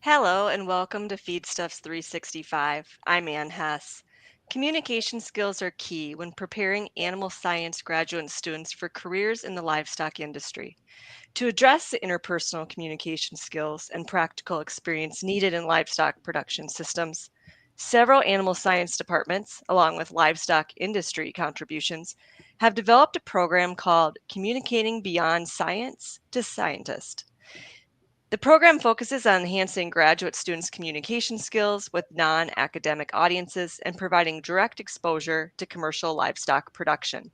Hello and welcome to Feedstuffs 365. I'm Ann Hess. Communication skills are key when preparing animal science graduate students for careers in the livestock industry. To address the interpersonal communication skills and practical experience needed in livestock production systems, several animal science departments, along with livestock industry contributions, have developed a program called Communicating Beyond Science to Scientist. The program focuses on enhancing graduate students' communication skills with non academic audiences and providing direct exposure to commercial livestock production.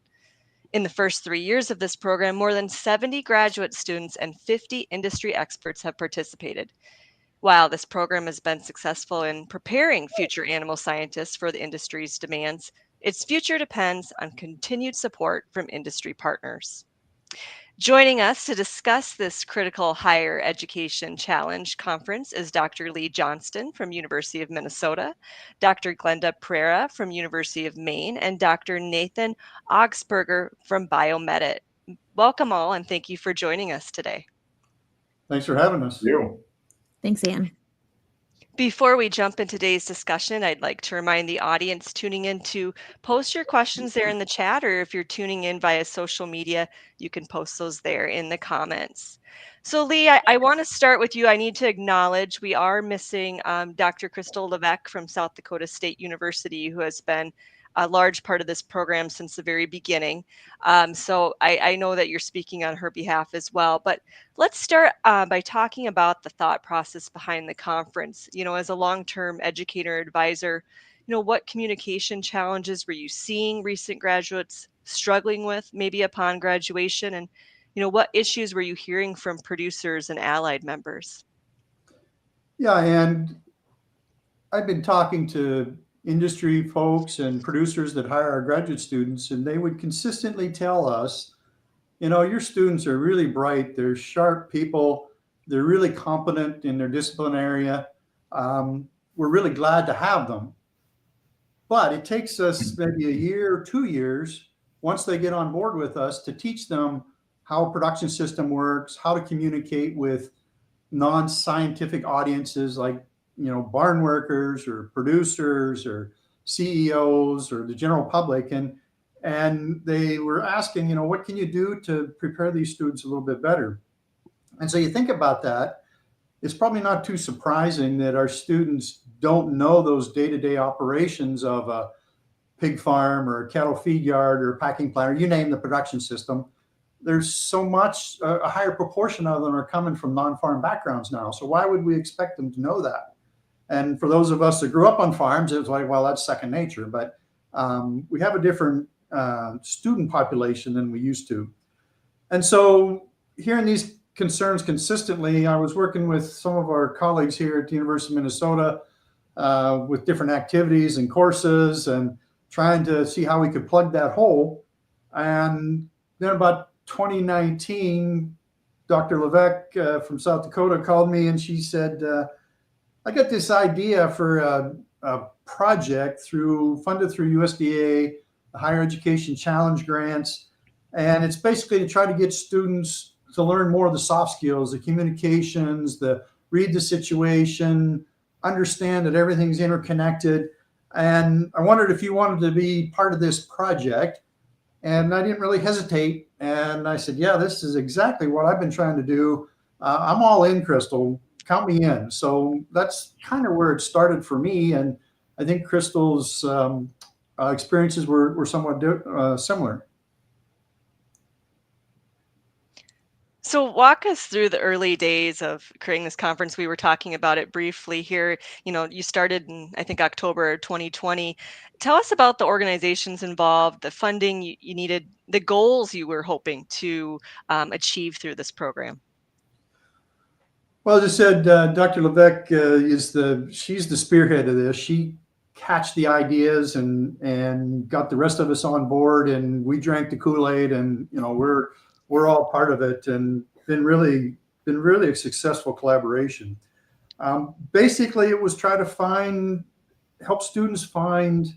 In the first 3 years of this program, more than 70 graduate students and 50 industry experts have participated. While this program has been successful in preparing future animal scientists for the industry's demands, its future depends on continued support from industry partners. Joining us to discuss this critical higher education challenge conference is Dr. Lee Johnston from University of Minnesota, Dr. Glenda Pereira from University of Maine, and Dr. Nathan Augsburger from Biomedit. Welcome all and thank you for joining us today. Thanks for having us. You. Thanks, Ann. Before we jump into today's discussion, I'd like to remind the audience tuning in to post your questions there in the chat, or if you're tuning in via social media, you can post those there in the comments. So Lee, I want to start with you. I need to acknowledge we are missing Dr. Crystal Levesque from South Dakota State University, who has been a large part of this program since the very beginning. So I know that you're speaking on her behalf as well, but let's start by talking about the thought process behind the conference. As a long-term educator advisor, what communication challenges were you seeing recent graduates struggling with maybe upon graduation? And, what issues were you hearing from producers and allied members? Yeah, and I've been talking to industry folks and producers that hire our graduate students, and they would consistently tell us, your students are really bright. They're sharp people. They're really competent in their discipline area. We're really glad to have them. But it takes us maybe a year or 2 years, once they get on board with us, to teach them how a production system works, how to communicate with non-scientific audiences like, barn workers or producers or CEOs or the general public. And they were asking, what can you do to prepare these students a little bit better? And so you think about that, it's probably not too surprising that our students don't know those day-to-day operations of a pig farm or a cattle feed yard or a packing plant, or you name the production system. There's so much, a higher proportion of them are coming from non-farm backgrounds now. So why would we expect them to know that? And for those of us that grew up on farms, it was like, well, that's second nature. But we have a different student population than we used to. And so hearing these concerns consistently, I was working with some of our colleagues here at the University of Minnesota with different activities and courses and trying to see how we could plug that hole. And then about 2019, Dr. Levesque from South Dakota called me and she said, I got this idea for a project funded through USDA, the Higher Education Challenge Grants. And it's basically to try to get students to learn more of the soft skills, the communications, the read the situation, understand that everything's interconnected. And I wondered if you wanted to be part of this project. And I didn't really hesitate. And I said, yeah, this is exactly what I've been trying to do. I'm all in, Crystal. Count me in. So that's kind of where it started for me. And I think Crystal's experiences were somewhat similar. So walk us through the early days of creating this conference. We were talking about it briefly here. You started in, I think, October 2020. Tell us about the organizations involved, the funding you needed, the goals you were hoping to achieve through this program. Well, as I said, Dr. Levesque she's the spearhead of this. She hatched the ideas and got the rest of us on board, and we drank the Kool-Aid, and we're all part of it, and been really a successful collaboration. Basically, it was try to help students find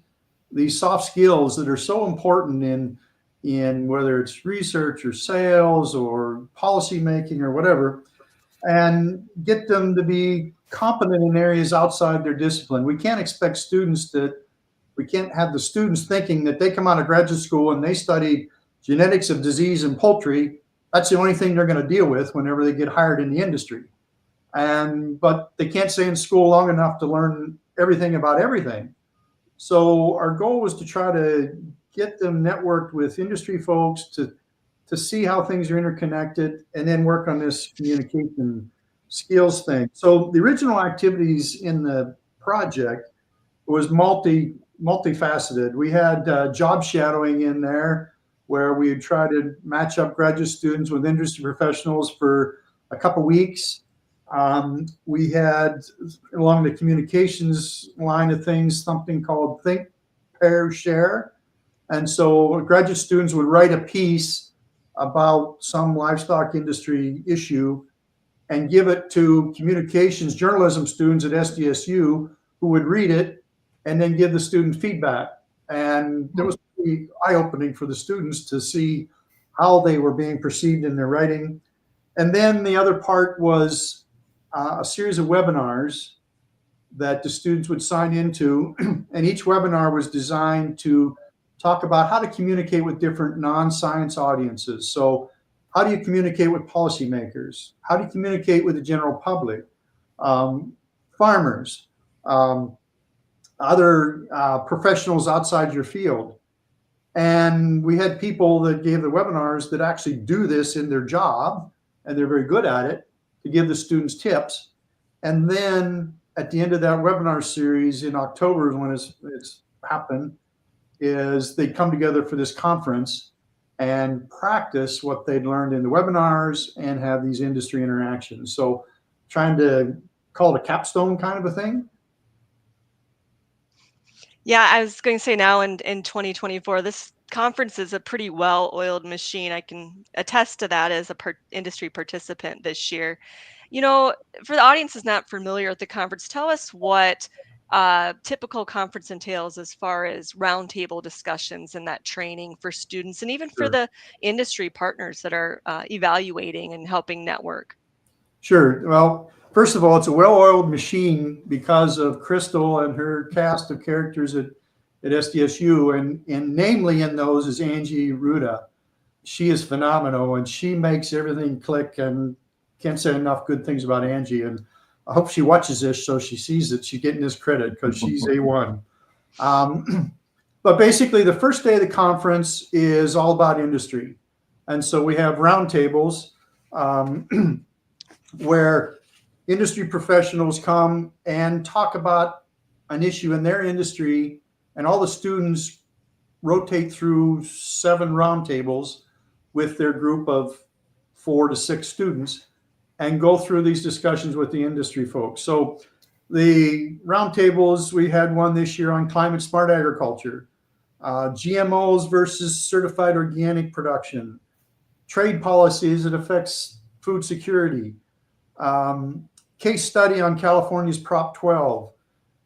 these soft skills that are so important in whether it's research or sales or policy making or whatever, and get them to be competent in areas outside their discipline. We can't expect students that we can't have the students thinking that they come out of graduate school and they study genetics of disease in poultry. That's the only thing they're going to deal with whenever they get hired in the industry. But they can't stay in school long enough to learn everything about everything. So our goal was to try to get them networked with industry folks to see how things are interconnected and then work on this communication skills thing. So the original activities in the project was multifaceted. We had job shadowing in there where we would try to match up graduate students with industry professionals for a couple weeks. We had, along the communications line of things, something called Think, Pair, Share. And so graduate students would write a piece about some livestock industry issue and give it to communications journalism students at SDSU who would read it and then give the student feedback. And it was pretty eye-opening for the students to see how they were being perceived in their writing. And then the other part was a series of webinars that the students would sign into, and each webinar was designed to talk about how to communicate with different non-science audiences. So how do you communicate with policymakers? How do you communicate with the general public? Farmers, other professionals outside your field. And we had people that gave the webinars that actually do this in their job, and they're very good at it, to give the students tips. And then at the end of that webinar series in October, when it's happened, is they come together for this conference and practice what they'd learned in the webinars and have these industry interactions. So trying to call it a capstone kind of a thing. Yeah, I was going to say now in 2024, this conference is a pretty well-oiled machine. I can attest to that as a industry participant this year. You know, for the audience is not familiar with the conference, tell us what typical conference entails as far as roundtable discussions and that training for students and even for Sure. the industry partners that are evaluating and helping network. Sure. Well, first of all, it's a well-oiled machine because of Crystal and her cast of characters at SDSU, and namely in those is Angie Ruda. She is phenomenal, and she makes everything click, and can't say enough good things about Angie. And I hope she watches this so she sees that she's getting this credit because she's A1. But basically, the first day of the conference is all about industry. And so we have roundtables where industry professionals come and talk about an issue in their industry, and all the students rotate through 7 roundtables with their group of 4 to 6 students and go through these discussions with the industry folks. So the roundtables, we had one this year on climate smart agriculture, GMOs versus certified organic production, trade policies that affects food security, case study on California's Prop 12.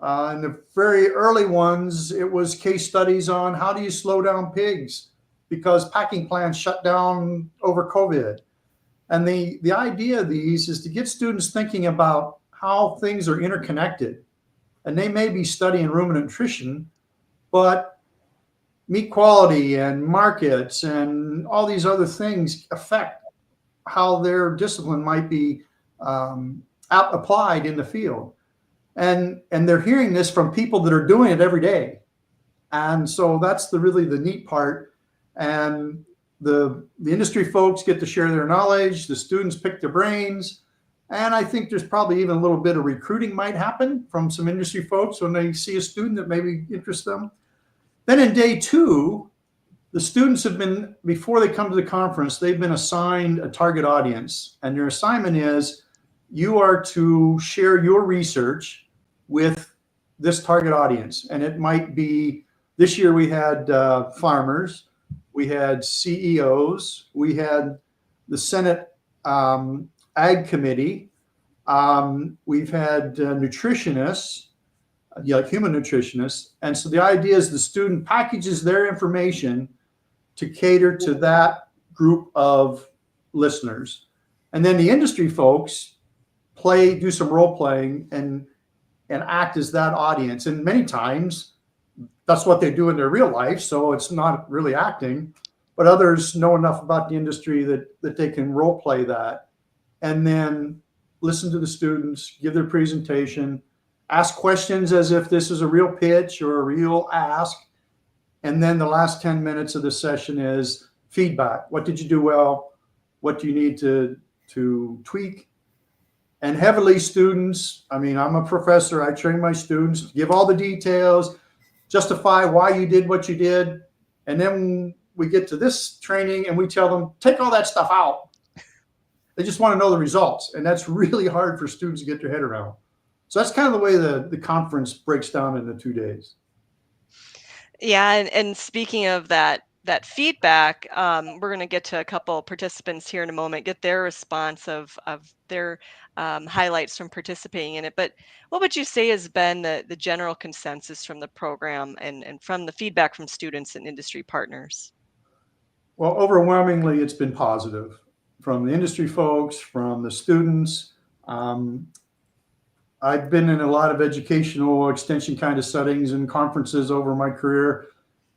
In the very early ones, it was case studies on how do you slow down pigs because packing plants shut down over COVID. And the idea of these is to get students thinking about how things are interconnected. And they may be studying ruminant nutrition, but meat quality and markets and all these other things affect how their discipline might be applied in the field. And they're hearing this from people that are doing it every day. And so that's really the neat part. And the industry folks get to share their knowledge, the students pick their brains. And I think there's probably even a little bit of recruiting might happen from some industry folks when they see a student that maybe interests them. Then in day 2, the students have been, before they come to the conference, they've been assigned a target audience. And their assignment is you are to share your research with this target audience. And it might be, this year we had farmers, we had CEOs, we had the Senate Ag Committee, we've had nutritionists, like human nutritionists. And so the idea is the student packages their information to cater to that group of listeners. And then the industry folks do some role playing, and act as that audience. And many times that's what they do in their real life, so it's not really acting. But others know enough about the industry that they can role play that, and then listen to the students, give their presentation, ask questions as if this is a real pitch or a real ask. And then the last 10 minutes of the session is feedback. What did you do well? What do you need to tweak? And heavily students, I mean, I'm a professor, I train my students, give all the details, justify why you did what you did. And then we get to this training and we tell them, take all that stuff out. They just want to know the results. And that's really hard for students to get their head around. So that's kind of the way the conference breaks down into 2 days. Yeah, and speaking of that feedback, we're going to get to a couple participants here in a moment, get their response of their highlights from participating in it. But what would you say has been the general consensus from the program and from the feedback from students and industry partners? Well, overwhelmingly, it's been positive from the industry folks, from the students. Um, I've been in a lot of educational extension kind of settings and conferences over my career,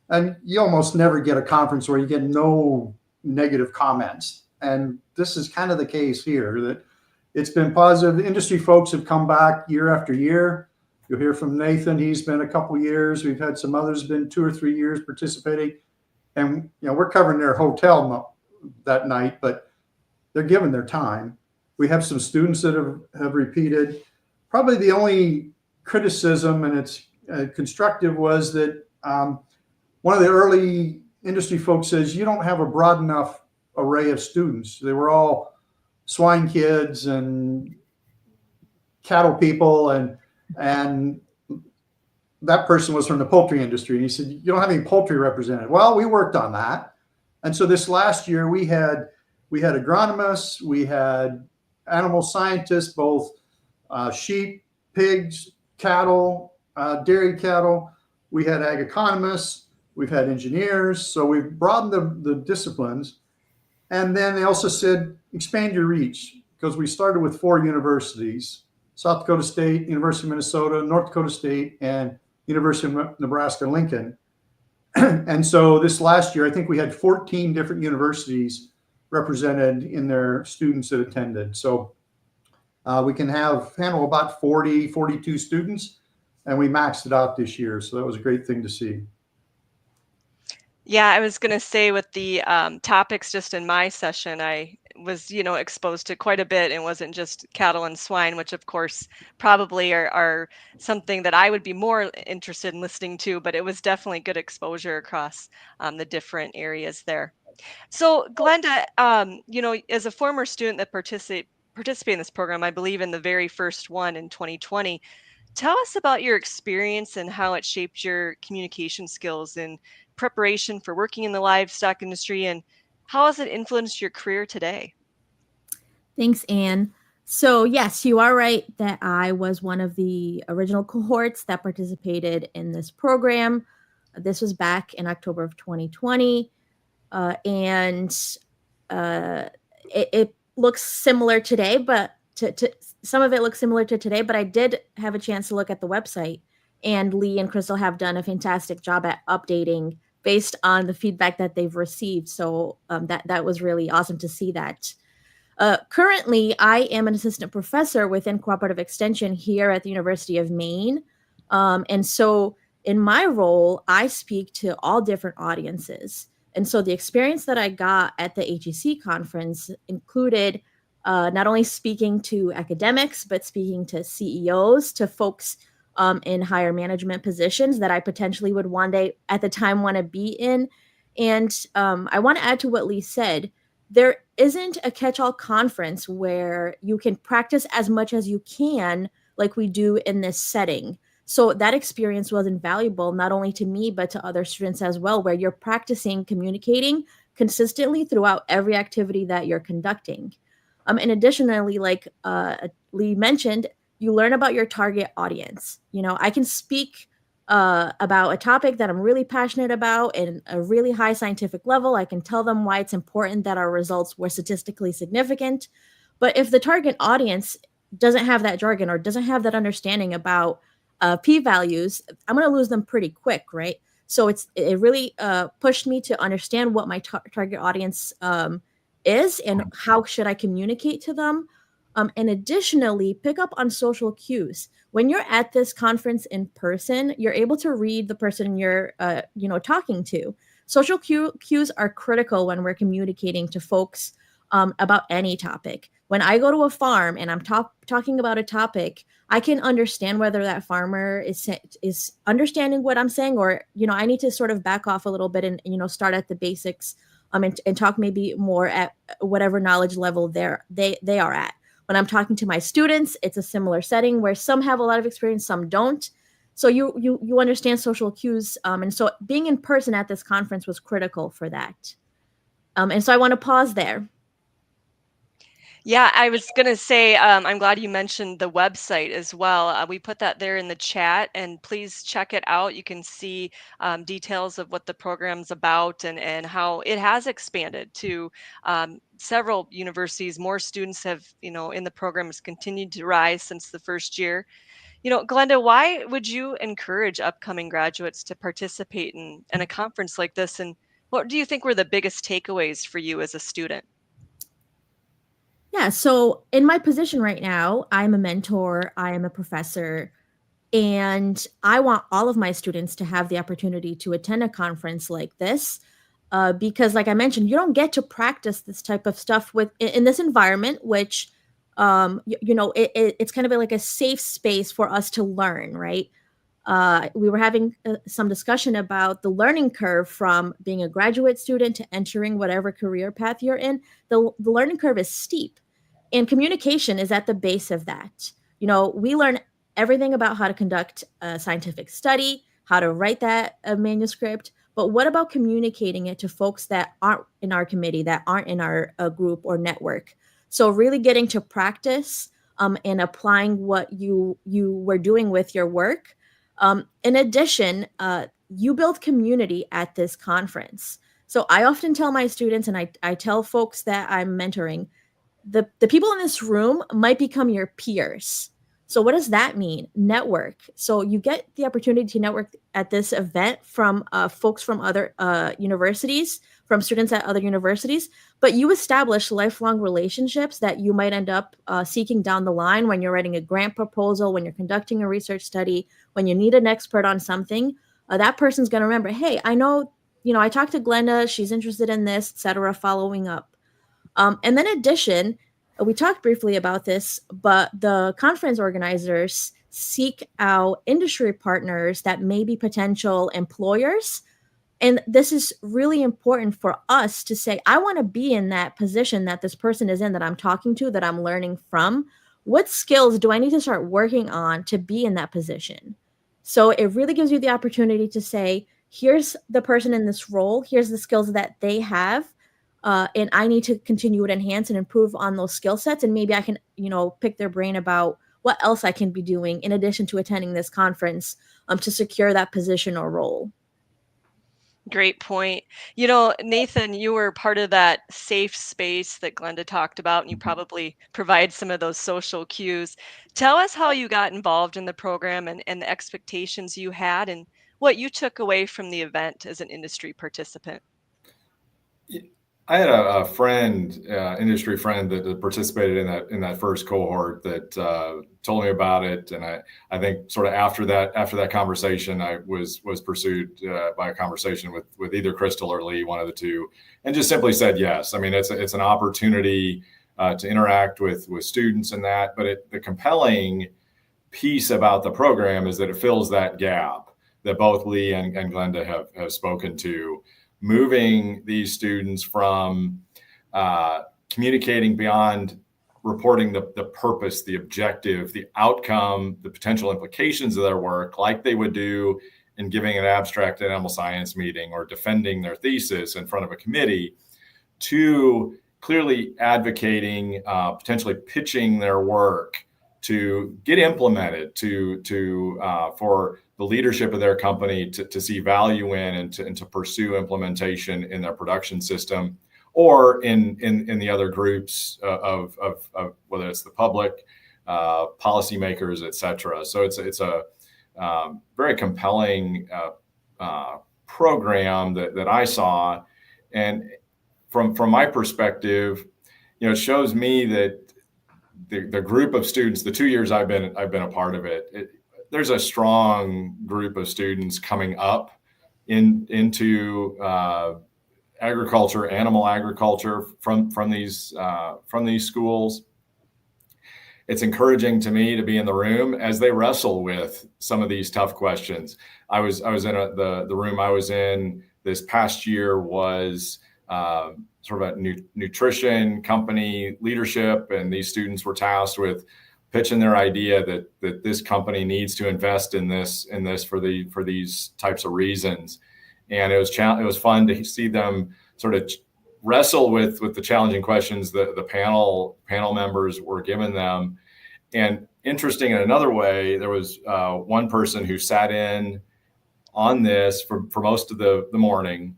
and you almost never get a conference where you get no negative comments. And this is kind of the case here, that it's been positive. The industry folks have come back year after year. You'll hear from Nathan. He's been a couple years. We've had some others been 2 or 3 years participating. And we're covering their hotel that night, but they're giving their time. We have some students that have repeated. Probably the only criticism, and it's constructive, was that one of the early industry folks says you don't have a broad enough array of students. They were all swine kids and cattle people, and that person was from the poultry industry. And he said, you don't have any poultry represented. Well, we worked on that. And so this last year we had agronomists, we had animal scientists, both sheep, pigs, cattle, dairy cattle. We had ag economists, we've had engineers. So we've broadened the disciplines. And then they also said, expand your reach, because we started with 4 universities: South Dakota State, University of Minnesota, North Dakota State, and University of Nebraska Lincoln. And so this last year, I think we had 14 different universities represented in their students that attended. So we can handle about 40, 42 students, and we maxed it out this year. So that was a great thing to see. Yeah, I was going to say with the topics just in my session, I was, exposed to quite a bit. It wasn't just cattle and swine, which of course probably are something that I would be more interested in listening to, but it was definitely good exposure across the different areas there. So Glenda, as a former student that participate in this program, I believe in the very first one in 2020, tell us about your experience and how it shaped your communication skills in preparation for working in the livestock industry, and how has it influenced your career today? Thanks, Anne. So, yes, you are right that I was one of the original cohorts that participated in this program. This was back in October of 2020. And it looks similar today, but to some of it looks similar to today, but I did have a chance to look at the website, and Lee and Crystal have done a fantastic job at updating based on the feedback that they've received. So that was really awesome to see that. Currently, I am an assistant professor within cooperative extension here at the University of Maine. And so in my role, I speak to all different audiences. And so the experience that I got at the HEC conference included not only speaking to academics, but speaking to CEOs, to folks in higher management positions that I potentially would one day at the time want to be in. And I want to add to what Lee said. There isn't a catch-all conference where you can practice as much as you can like we do in this setting. So that experience was invaluable, not only to me, but to other students as well, where you're practicing communicating consistently throughout every activity that you're conducting. And additionally, like Lee mentioned, you learn about your target audience. I can speak about a topic that I'm really passionate about in a really high scientific level. I can tell them why it's important that our results were statistically significant. But if the target audience doesn't have that jargon or doesn't have that understanding about p-values, I'm going to lose them pretty quick, right? So it really pushed me to understand what my target audience is and how should I communicate to them. And additionally, pick up on social cues. When you're at this conference in person, you're able to read the person you're talking to. Social cues are critical when we're communicating to folks about any topic. When I go to a farm and I'm talking about a topic, I can understand whether that farmer is understanding what I'm saying, or I need to sort of back off a little bit and start at the basics, and talk maybe more at whatever knowledge level they are at. When I'm talking to my students, it's a similar setting where some have a lot of experience, some don't. So you understand social cues, and so being in person at this conference was critical for that. And so I want to pause there. Yeah, I was going to say, I'm glad you mentioned the website as well. We put that there in the chat, and please check it out. You can see details of what the program's about and how it has expanded to several universities. More students have, in the program has continued to rise since the first year. Glenda, why would you encourage upcoming graduates to participate in a conference like this? And what do you think were the biggest takeaways for you as a student? Yeah, so in my position right now, I'm a mentor, I am a professor, and I want all of my students to have the opportunity to attend a conference like this. Because, like I mentioned, you don't get to practice this type of stuff in this environment, which it's kind of like a safe space for us to learn, right? We were having some discussion about the learning curve from being a graduate student to entering whatever career path you're in. The learning curve is steep, and communication is at the base of that. We learn everything about how to conduct a scientific study, how to write that manuscript, but what about communicating it to folks that aren't in our committee, that aren't in our group or network? So really getting to practice and applying what you were doing with your work. In addition, you build community at this conference. So I often tell my students, and I tell folks that I'm mentoring, the people in this room might become your peers. So what does that mean? Network. So you get the opportunity to network at this event from folks from other universities, from students at other universities, but you establish lifelong relationships that you might end up seeking down the line when you're writing a grant proposal, when you're conducting a research study, when you need an expert on something. That person's going to remember, hey, I know, I talked to Glenda, she's interested in this, etc., following up. And then in addition, we talked briefly about this, but the conference organizers seek out industry partners that may be potential employers. And this is really important for us to say, I want to be in that position that this person is in, that I'm talking to, that I'm learning from. What skills do I need to start working on to be in that position? So it really gives you the opportunity to say, here's the person in this role, here's the skills that they have. And I need to continue to enhance and improve on those skill sets. And maybe I can, pick their brain about what else I can be doing in addition to attending this conference to secure that position or role. Great point. Nathan, you were part of that safe space that Glenda talked about, and you probably provide some of those social cues. Tell us how you got involved in the program and the expectations you had and what you took away from the event as an industry participant. I had a friend, industry friend that participated in that first cohort that told me about it, and I think sort of after that conversation, I was pursued by a conversation with either Crystal or Lee, one of the two, and just simply said yes. I mean, it's an opportunity to interact with students and that, but the compelling piece about the program is that it fills that gap that both Lee and Glenda have spoken to. Moving these students from communicating beyond reporting the purpose, the objective, the outcome, the potential implications of their work, like they would do in giving an abstract at animal science meeting or defending their thesis in front of a committee, to clearly advocating, potentially pitching their work to get implemented, for the leadership of their company to see value in and to pursue implementation in their production system, or in the other groups of whether it's the public policymakers, et cetera. So it's a very compelling program that I saw, and from my perspective, it shows me that the group of students, the 2 years I've been a part of it, there's a strong group of students coming up into agriculture, animal agriculture from these schools. It's encouraging to me to be in the room as they wrestle with some of these tough questions. I was in the room I was in this past year was sort of a nutrition company leadership, and these students were tasked with pitching their idea that this company needs to invest in this for these types of reasons. And it was fun to see them sort of wrestle with the challenging questions that the panel members were giving them. And interesting in another way, there was one person who sat in on this for most of the morning,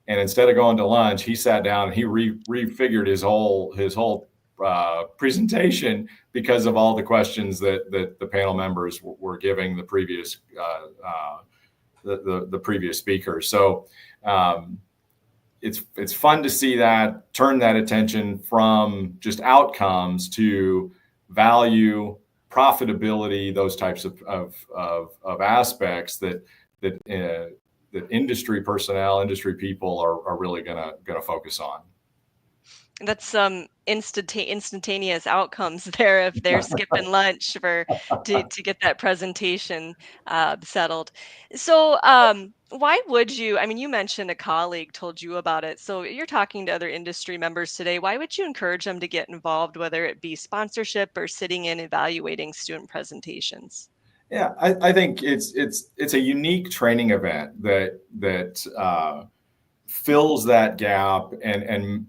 and instead of going to lunch, he sat down and he refigured his whole presentation because of all the questions that the panel members were giving the previous the previous speakers. So it's fun to see that, turn that attention from just outcomes to value, profitability, those types of aspects that industry personnel, industry people are really gonna focus on. That's some instantaneous outcomes there if they're skipping lunch to get that presentation settled. So why would you, I mean, you mentioned a colleague told you about it. So you're talking to other industry members today. Why would you encourage them to get involved, whether it be sponsorship or sitting in evaluating student presentations? Yeah, I think it's a unique training event that fills that gap and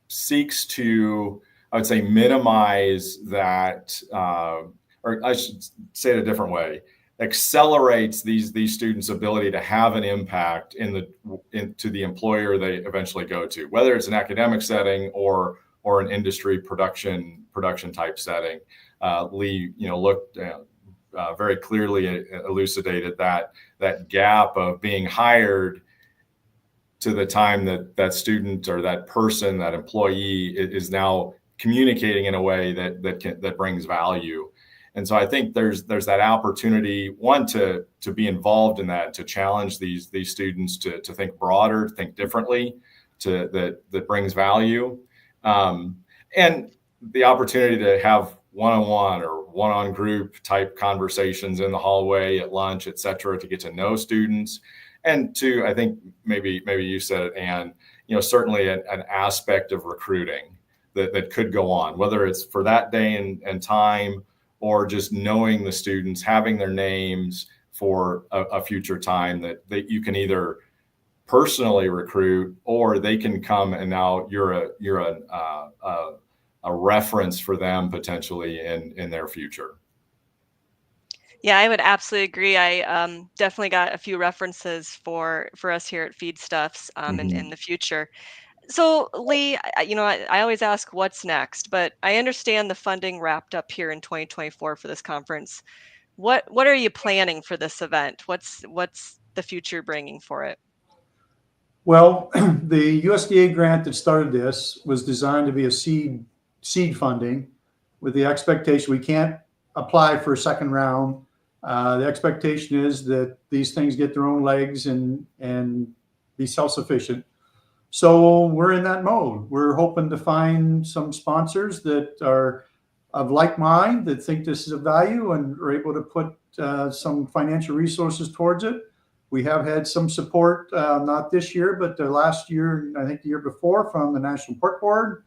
seeks to, I would say, minimize that, or I should say it a different way, accelerates these students' ability to have an impact into the employer they eventually go to, whether it's an academic setting or an industry production type setting. Lee, looked very clearly elucidated that gap of being hired to the time that student or that person, that employee is now communicating in a way that brings value. And so I think there's that opportunity, one, to be involved in that, to challenge these students to think broader, think differently, that brings value, and the opportunity to have one-on-one or one-on group type conversations in the hallway, at lunch, et cetera, to get to know students. And two, I think maybe you said it, Anne, certainly an aspect of recruiting that could go on, whether it's for that day and time, or just knowing the students, having their names for a future time that you can either personally recruit, or they can come and now you're a reference for them potentially in their future. Yeah, I would absolutely agree. I definitely got a few references for us here at Feedstuffs in the future. So Lee, I always ask what's next, but I understand the funding wrapped up here in 2024 for this conference. What are you planning for this event? What's the future bringing for it? Well, the USDA grant that started this was designed to be a seed funding, with the expectation we can't apply for a second round. The expectation is that these things get their own legs and be self-sufficient. So we're in that mode. We're hoping to find some sponsors that are of like mind, that think this is of value and are able to put some financial resources towards it. We have had some support, not this year, but the last year, I think the year before, from the National Pork Board.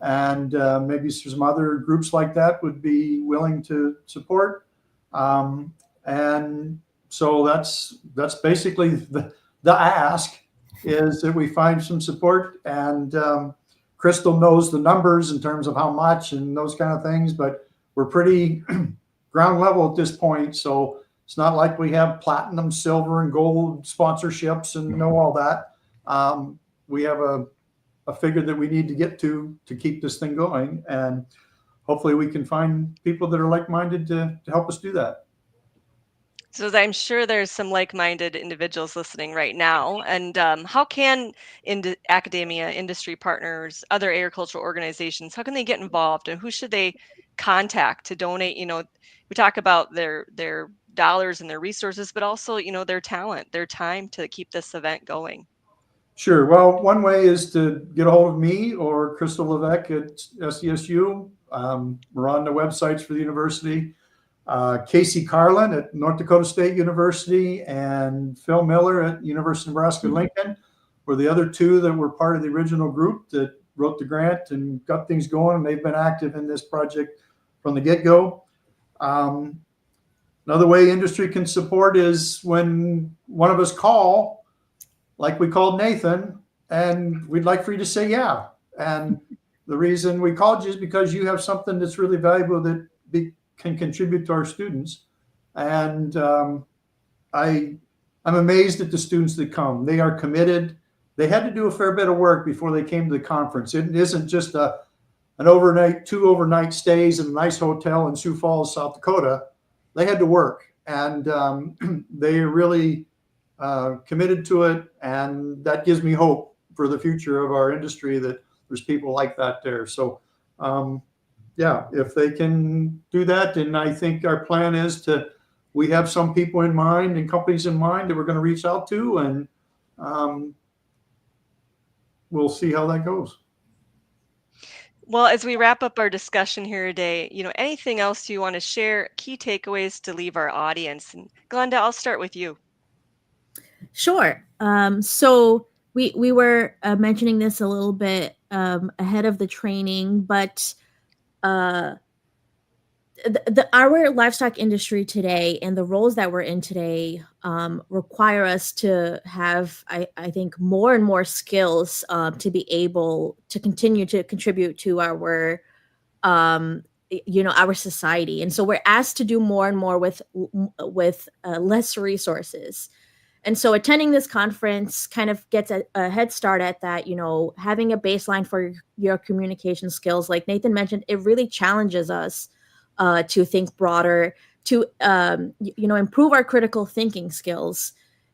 And maybe some other groups like that would be willing to support. And so that's basically the ask, is that we find some support. And Crystal knows the numbers in terms of how much and those kind of things, but we're pretty ground level at this point. So it's not like we have platinum, silver, and gold sponsorships and know all that. We have a figure that we need to get to keep this thing going. And hopefully we can find people that are like-minded to help us do that. So I'm sure there's some like-minded individuals listening right now. And how can academia, industry partners, other agricultural organizations, how can they get involved, and who should they contact to donate? We talk about their dollars and their resources, but also, their talent, their time to keep this event going. Sure. Well, one way is to get a hold of me or Crystal Levesque at SDSU. We're on the websites for the university. Casey Carlin at North Dakota State University and Phil Miller at University of Nebraska-Lincoln were the other two that were part of the original group that wrote the grant and got things going. And they've been active in this project from the get-go. Another way industry can support is when one of us call, like we called Nathan, and we'd like for you to say yeah. And the reason we called you is because you have something that's really valuable that can contribute to our students. And I'm amazed at the students that come. They are committed. They had to do a fair bit of work before they came to the conference. It isn't just two overnight stays in a nice hotel in Sioux Falls, South Dakota. They had to work, and they are really committed to it. And that gives me hope for the future of our industry, that there's people like that there. So yeah, if they can do that, then I think our plan is we have some people in mind and companies in mind that we're going to reach out to, and we'll see how that goes. Well, as we wrap up our discussion here today, anything else you want to share, key takeaways to leave our audience? And Glenda, I'll start with you. Sure. So we were mentioning this a little bit ahead of the training, but our livestock industry today and the roles that we're in today require us to have, I think, more and more skills to be able to continue to contribute to our society. And so we're asked to do more and more with less resources. And so attending this conference kind of gets a head start at that, having a baseline for your communication skills. Like Nathan mentioned, it really challenges us to think broader, to, improve our critical thinking skills.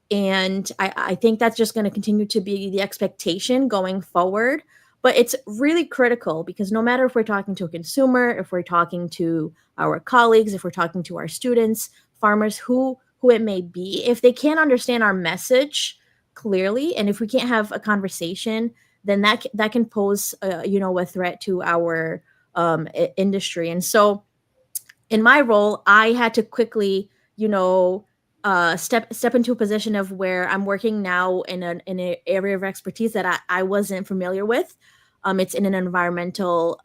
And I think that's just going to continue to be the expectation going forward. But it's really critical because no matter if we're talking to a consumer, if we're talking to our colleagues, if we're talking to our students, farmers, who it may be, if they can't understand our message clearly, and if we can't have a conversation, then that can pose a threat to our industry. And so in my role, I had to quickly step into a position of where I'm working now in an area of expertise that I wasn't familiar with. It's in an environmental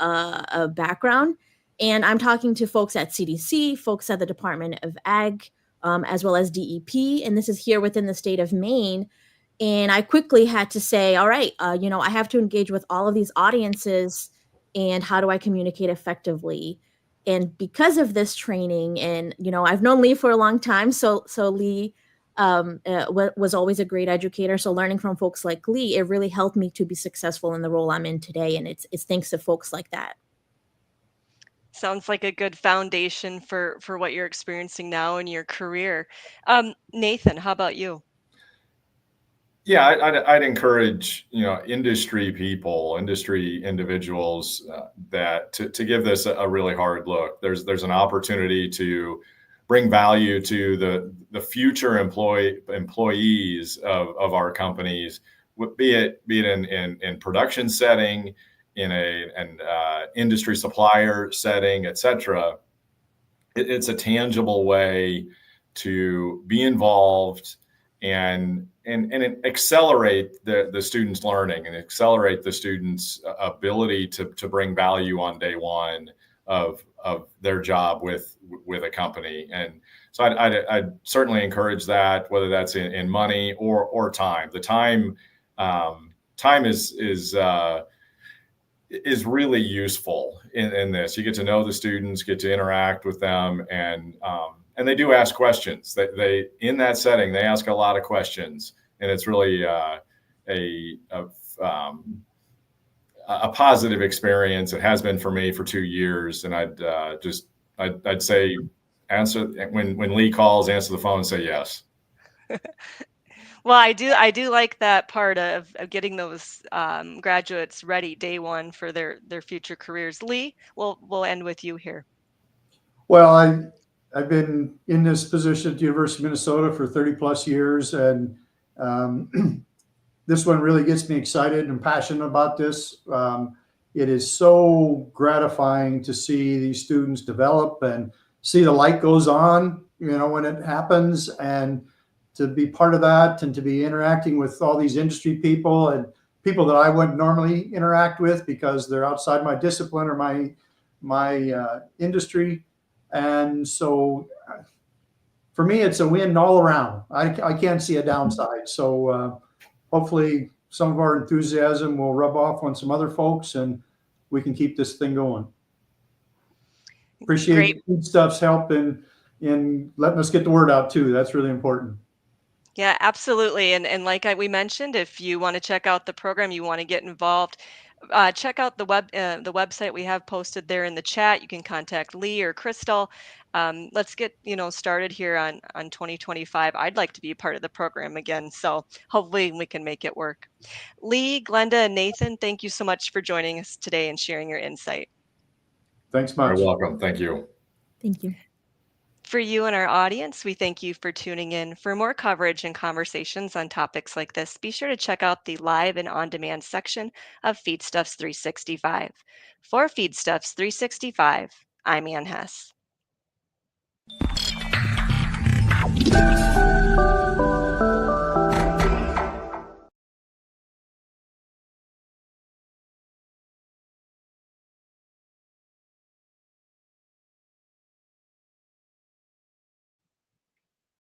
background, and I'm talking to folks at CDC, folks at the Department of Ag, as well as DEP, and this is here within the state of Maine. And I quickly had to say, all right, I have to engage with all of these audiences, and how do I communicate effectively? And because of this training, and I've known Lee for a long time, so Lee was always a great educator. So learning from folks like Lee, it really helped me to be successful in the role I'm in today, and it's thanks to folks like that. Sounds like a good foundation for what you're experiencing now in your career. Nathan, how about you? Yeah, I'd encourage industry people, industry individuals that to give this a really hard look. There's an opportunity to bring value to the future employees of our companies, be it in production setting, in an industry supplier setting, et cetera. It's a tangible way to be involved and accelerate the students' learning and accelerate the students' ability to bring value on day one of their job with a company. And so I'd certainly encourage that, whether that's in money or time. The time is really useful in this. You get to know the students, get to interact with them, and they do ask questions. They in that setting, they ask a lot of questions, and it's really a positive experience. It has been for me for 2 years, and I'd say answer when Lee calls, answer the phone and say yes. Well, I do like that part of getting those graduates ready day one for their future careers. Lee, we'll end with you here. Well, I've been in this position at the University of Minnesota for 30 plus years, and this one really gets me excited and passionate about this. It is so gratifying to see these students develop and see the light goes on, when it happens, and to be part of that and to be interacting with all these industry people and people that I wouldn't normally interact with because they're outside my discipline or my industry. And so for me, it's a win all around. I can't see a downside. So hopefully some of our enthusiasm will rub off on some other folks and we can keep this thing going. Appreciate Feedstuff's help in letting us get the word out too. That's really important. Yeah, absolutely. And like we mentioned, if you want to check out the program, you want to get involved, check out the website we have posted there in the chat. You can contact Lee or Crystal. Let's get started here on 2025. I'd like to be a part of the program again, so hopefully we can make it work. Lee, Glenda, and Nathan, thank you so much for joining us today and sharing your insight. Thanks much. You're welcome. Thank you. Thank you. For you and our audience, we thank you for tuning in. For more coverage and conversations on topics like this, be sure to check out the live and on-demand section of Feedstuffs 365. For Feedstuffs 365, I'm Ann Hess.